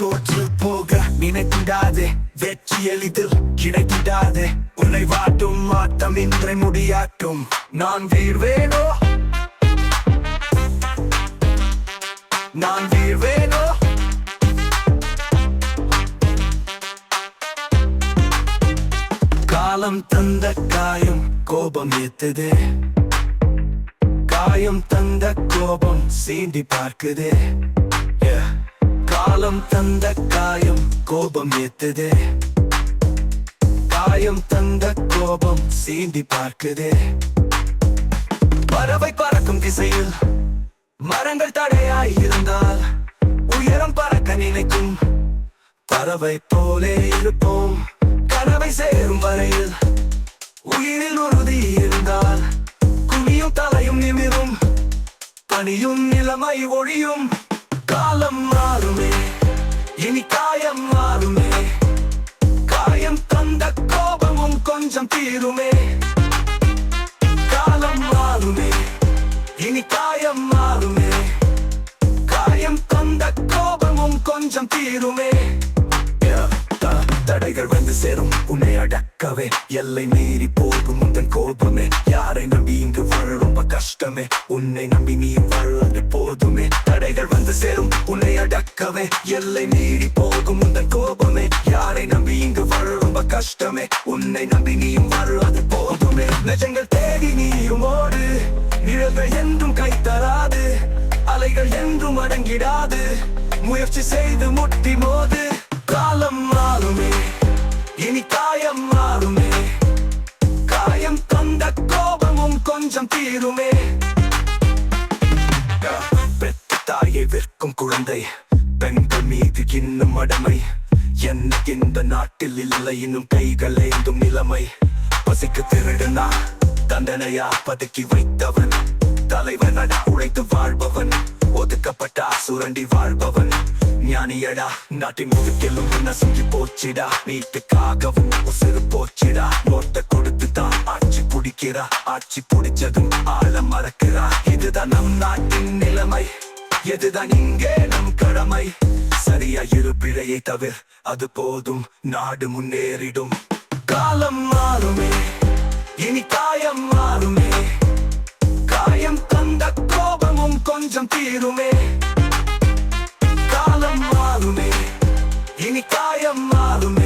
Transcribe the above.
தோற்று போக நினைத்திடாதே, வெற்றி எளிதில் கிடைத்திடாதே. உன்னை வாட்டும் மாட்டம் இன்றை முடியாட்டும். நான் வீழ்வேனோ, நான் வீழ்வேனோ. காலம் தந்த காயம் கோபம் ஏத்துதே, காயம் தந்த கோபம் சீண்டி பார்க்குதே. காலம் தந்த காயம் கோபம் ஏத்துதே, காயம் தந்த கோபம் சீண்டி பார்க்குதே. பறவை பறக்கும் திசையில் மரங்கள் தடையாய் இருந்தால் உயரம் பறக்க நினைக்கும். பறவை போலே இருப்போம் கனவை சேரும் வரையில். உயிரில் உறுதி இருந்தால் குனியும் தலையும் நிமிரும், பனியும் நிலைமை ஒழியும். காலம் மாறுமே, இனி காயம் மாறுமே. காயம் தந்த கோபமும் கொஞ்சம் தீருமே. காலம் மாறுமே, இனி காயம் மாறுமே. காயம் தந்த கோபமும் கொஞ்சம் தீருமே. தடைகள் வந்து சேரும் உன்னை அடக்கவே, எல்லை மீறி போகும் உந்தன் கோபமே. யாரை நம்பி இங்கு வாழ ரொம்ப கஷ்டமே, உன்னை நம்பி நீ வாழ்வது போதுமே. தடைகள் வந்து சேரும் உன்னை அடக்கவே, எல்லை மீறி போகும் உந்தன் கோபமே. யாரை நம்பி இங்கு வாழ ரொம்ப கஷ்டமே, உன்னை நம்பி நீயும் வாழ்வது போதுமே. நிஜங்கள் தேடி நீயும் ஓடு, நிழல்கள் என்றும் கை தராது. அலைகள் என்றும் அடங்கிடாது, முயற்சி செய்து முட்டி மோது. காலம் மாறுமே, இனி காயம் மாறுமே. காயம் தந்த கோபமும் கொஞ்சம் தீருமே. பெத்த தாயை விற்கும் குழந்தை, பெண்கள் மீது இன்னும் அடமை. என்ன இந்த நாட்டில் இல்லை இன்னும் கைகள் ஏந்தும் நிலைமை. பசிக்கு திருடுனா தண்டனையா பதுக்கி வைத்தவன், தலைவன் அடா உழைத்து வாழ்பவன். ஒதுக்கப்பட்டா சுரண்டி வாழ்பவன் ஞானியடா. நாட்டின் முதுக்கெல்லும் நசுங்கி போச்சிடா, வீட்டுக்காகவும் உசுறு போச்சிடா. நோட்டை கொடுத்து தான் ஆட்சி பிடிக்கிறா, ஆட்சி பிடிச்சதும் ஆழ மறக்கிறா. இதுதான் நம் நாட்டின் நிலைமை, எதுதான் இங்கே நம் கடமை. சரியா இரு பிழையை தவிர அது போதும், நாடு முன்னேறிடும். காலம் மாறுமே, இனி காயம் மாறுமே. காயம் தந்த கோபமும் கொஞ்சம் தீருமே. காலம் மாறுமே, இனி காயம் மாறுமே.